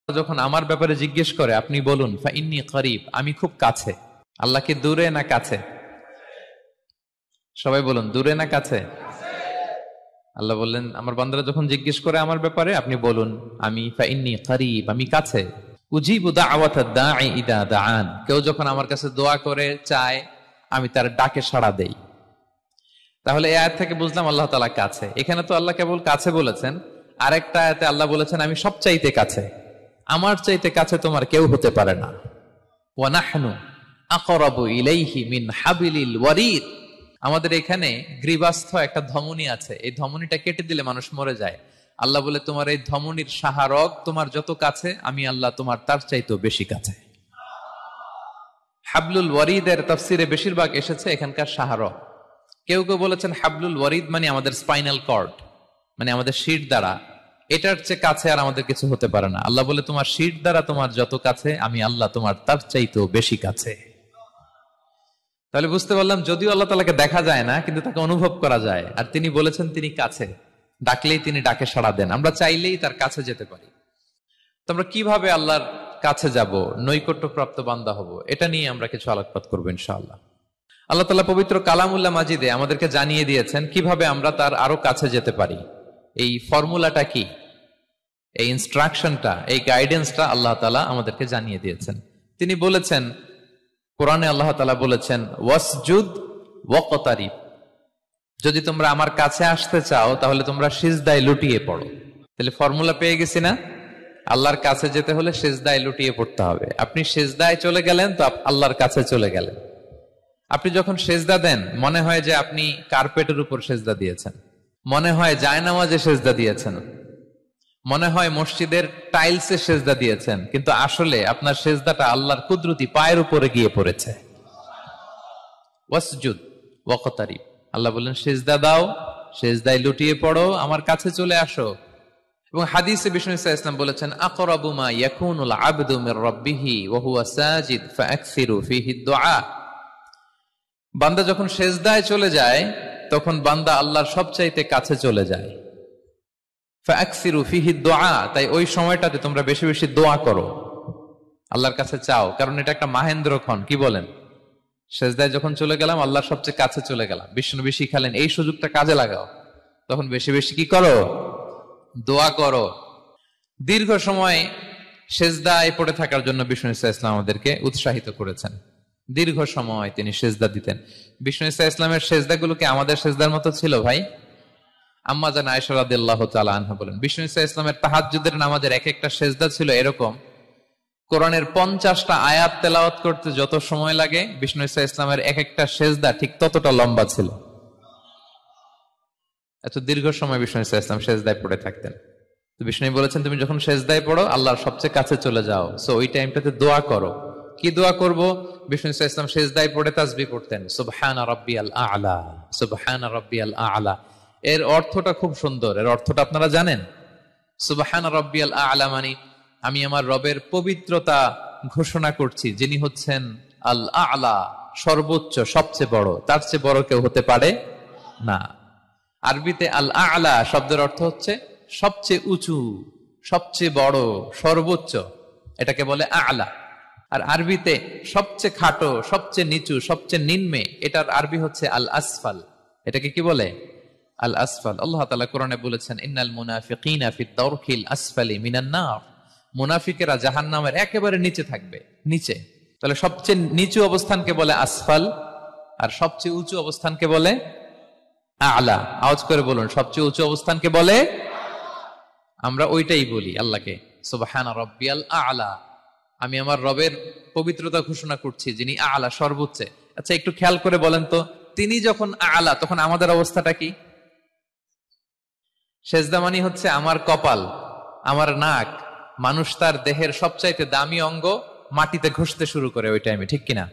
যখন আমার ব্যাপারে জিজ্ঞেস করে আপনি বলুন ফাইন্নী করিব, আমি খুব কাছে। আল্লাহ কি দূরে না কাছে? সবাই বলুন, দূরে না কাছে? আল্লাহ বললেন আমার বান্দারা যখন জিজ্ঞেস করে আমার ব্যাপারে আপনি বলুন আমি ফাইন্নী করিব, আমি কাছে। উজিবু দাওয়াতাদ দাঈ ইদা দাআন, কেউ যখন আমার কাছে দোয়া করে চায় আমি তার ডাকে সাড়া দেই। তাহলে এই আয়াত থেকে বুঝলাম আল্লাহ তাআলা কাছে। এখানে তো আল্লাহ কেবল কাছে বলেছেন, আরেকটা আয়াতে আল্লাহ বলেছেন আমি সবচাইতে কাছে, আমার চাইতে কাছে তোমার কেউ হতে পারে না। ওয়া নাহনু আকরাবু ইলাইহি মিন হাবিলিল ওয়ারিদ, আমাদের এখানে গ্রীবাস্থ একটা ধমনী আছে, এই ধমনীটা কেটে দিলে মানুষ মরে যায়। আল্লাহ বলে তোমার এই ধমনীর সাহারক তোমার যত কাছে, আমি আল্লাহ তোমার তার চাইতেও বেশি কাছে। হাবলুল ওয়ারিদের তাফসিরে বেশিরভাগ এসেছে এখানকার সাহারক। কেউ কেউ বলেছেন হাবলুল ওয়ারিদ মানে আমাদের স্পাইনাল কর্ড, মানে আমাদের শির দ্বারা, এটার চেয়ে কাছে আর আমাদের কিছু হতে পারে না। আল্লাহ বলে তোমার শির দ্বারা তোমার যত কাছে, আমি আল্লাহ তোমার তার চাইতেও বেশি কাছে। তাহলে বুঝতে পারলাম যদিও আল্লাহ তাআলাকে দেখা যায় না, কিন্তু তাকে অনুভব করা যায়। আর তিনি বলেছেন তিনি কাছে, ডাকলেই তিনি ডাকে সাড়া দেন, আমরা চাইলেই তার কাছে যেতে পারি। তো আমরা কিভাবে আল্লাহর কাছে যাব, নৈকট্যপ্রাপ্ত বান্দা হব, এটা নিয়ে আমরা কিছু আলোকপাত করবো ইনশাআল্লাহ। আল্লাহ তাআলা পবিত্র কালামুল্লাহ মাজিদে আমাদেরকে জানিয়ে দিয়েছেন কিভাবে আমরা তার আরো কাছে যেতে পারি। এই ফর্মুলাটা কি, এই ইনস্ট্রাকশনটা, এই গাইডেন্সটা আল্লাহ তাআলা আমাদেরকে জানিয়ে দিয়েছেন। তিনি বলেছেন কোরআনে, আল্লাহ তাআলা বলেছেন ওয়াসজুদ ওয়াকতারিব, যদি তোমরা আমার কাছে আসতে চাও তাহলে তোমরা সিজদায় লুটিয়ে পড়ো। তাহলে ফর্মুলা পেয়ে গেছি না? আল্লাহর কাছে যেতে হলে সিজদায় লুটিয়ে পড়তে হবে। আপনি সিজদায় চলে গেলেন তো আল্লাহর কাছে চলে গেলেন। আপনি যখন সিজদা দেন মনে হয় যে আপনি কার্পেটের উপর সিজদা দিয়েছেন, মনে হয় জায়নামাজে সিজদা দিয়েছেন, মনে হয় মসজিদের টাইলসে সিজদা দিয়েছেন, কিন্তু আসলে আপনার সিজদাটা আল্লাহর কুদরতি পায়ের উপরে গিয়ে পড়েছে। ওয়াসজুদ ওয়াকতারিব, আল্লাহ বললেন সিজদা দাও, সিজদায় লুটিয়ে পড়ো, আমার কাছে চলে আসো। এবং হাদিসে বিষ্ণু সাল্লাল্লাহু আলাইহি ওয়াসাল্লাম বলেছেন আকরাবু মা ইয়াকুনুল আবদু মির রাব্বিহি ওয়া হুয়া সাজিদ ফাআকসিরু ফীহি দুআ, বান্দা যখন সিজদায় চলে যায় তখন বান্দা আল্লাহর সবচাইতে কাছে চলে যায়। ফাআকসিরু ফীহি দুআ, তাই ওই সময়টাতে তোমরা বেশি বেশি দোয়া করো, আল্লাহর কাছে চাও, কারণ এটা একটা মাহেন্দ্রক্ষণ। কি বলেন? সিজদায় যখন চলে গেলাম আল্লাহর সবচেয়ে কাছে চলে গেলাম, বিষ্ণু শিখালেন এই সুযোগটা কাজে লাগাও, তখন বেশি বেশি কি করো? দোয়া করো। দীর্ঘ সময় সিজদায় পড়ে থাকার জন্য বিষ্ণু ইসলাম আমাদেরকে উৎসাহিত করেছেন। দীর্ঘ সময় তিনি সিজদা দিতেন। বিষ্ণু ইসলামের সিজদাগুলোকে আমাদের সিজদার মতো ছিল ভাই? আম্মা জান আয়েশা রাদিয়াল্লাহু তাআলা আনহা বলেন বিষ্ণু ইসলামের তাহাজ্জুদের নামাজের এক একটা সিজদা ছিল এরকম, কোরআনের 50টা আয়াত তেলাওয়াত করতে যত সময় লাগে বিষ্ণু ইসলামের এক একটা সিজদা ঠিক ততটা লম্বা ছিল। এত দীর্ঘ সময় বিষ্ণু ইসলাম সিজদায় পড়ে থাকতেন। তো বিষ্ণু বলেছেন তুমি যখন সিজদায় পড়ো আল্লাহর সবচেয়ে কাছে চলে যাও, সো ওই টাইমটাতে দোয়া করো। কি দোয়া করব? বিষ্ণু ইসলাম সিজদায় পড়ে তাসবিহ পড়তেন, সুবহানা রাব্বিয়াল আ'লা, সুবহানা রাব্বিয়াল আ'লা। এর অর্থটা খুব সুন্দর। এর অর্থটা আপনারা জানেন? সুবহানা রাব্বিয়াল আ'লা মানে আমি আমার রবের পবিত্রতা ঘোষণা করছি, যিনি হচ্ছেন আল আ'লা, সর্বোচ্চ, সবচেয়ে বড়, তার চেয়ে বড় কেউ হতে পারে না। আরবিতে আল আ'লা শব্দের অর্থ হচ্ছে সবচেয়ে উঁচু, সবচেয়ে বড়, সর্বোচ্চ, এটাকে বলে আ'লা। আর আরবিতে সবচেয়ে খাটো, সবচেয়ে নিচু, সবচেয়ে নিম্নে, এটার আরবি হচ্ছে আল আসফাল। এটাকে কি বলে? আল আসফাল। আল্লাহ তাআলা কোরআনে বলেছেন ইন্নাল মুনাফিকিনা ফিদ দারকিল আসফালি মিনান নার, মুনাফিকেরা জাহান্নামের একেবারে নিচে থাকবে, নিচে। তাহলে সবচেয়ে নিচু অবস্থানকে বলে আসফাল, আর সবচেয়ে উঁচু অবস্থানকে বলে আ'লা। আওয়াজ করে বলুন, সবচেয়ে উঁচু অবস্থানকে বলে? আমরা ওইটাই বলি আল্লাহকে, সুবহানা রাব্বিয়াল আ'লা, আমি আমার রবের পবিত্রতা ঘোষণা করছি যিনি আ'লা, সর্বোচ্চ। আচ্ছা একটু খেয়াল করে বলেন তো, তিনি যখন আ'লা তখন আমাদের অবস্থাটা কি? সিজদা মানে হচ্ছে আমার কপাল, আমার নাক, মানুষ তার দেহের সবচাইতে দামি অঙ্গ মাটিতে ঘষতে শুরু করে ওই টাইমে, ঠিক কিনা?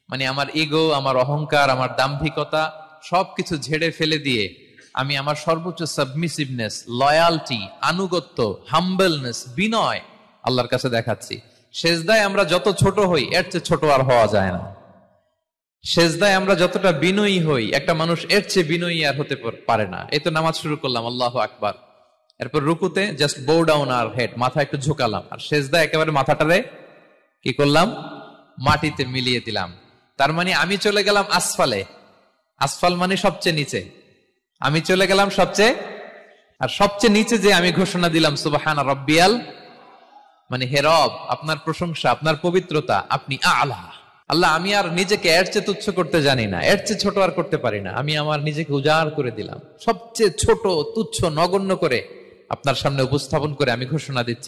মানে আমার ইগো, আমার অহংকার, আমার দাম্ভিকতা সবকিছু ঝেড়ে ফেলে দিয়ে আমি আমার সর্বোচ্চ সাবমিসিভনেস, লয়ালটি, আনুগত্য, হাম্বলনেস, বিনয় আল্লাহর কাছে দেখাচ্ছি। সিজদায় আমরা যত ছোট হই এর চেয়ে ছোট আর হওয়া যায় না। সিজদায় আমরা যতটা বিনয়ী হই একটা মানুষ এর চেয়ে বিনয়ী আর হতে পারে না। এই তো নামাজ শুরু করলাম, আল্লাহু আকবার, এরপর রুকুতে জাস্ট বো ডাউন আর হেড, মাথা একটু ঝুঁকালাম, আর সেজদা একেবারে মাথাটারে কি করলাম, মাটিতে মিলিয়ে দিলাম। তার মানে আমি চলে গেলাম আসফালে, আসফাল মানে সবচেয়ে নিচে, আমি চলে গেলাম সবচেয়ে, আর সবচেয়ে নিচে যে আমি ঘোষণা দিলাম সুবহান রাব্বিয়াল, মানে হে রব আপনার প্রশংসা, আপনার পবিত্রতা, আপনি আলা। আল্লাহ আমি আর নিজেকে এর চেয়ে তুচ্ছ করতে জানি না, এর চেয়ে ছোট আর করতে পারি না, আমি আমার নিজেকে উজাড় করে দিলাম, সবচেয়ে ছোট তুচ্ছ নগণ্য করে আপনার সামনে উপস্থাপন করে আমি ঘোষণা দিচ্ছি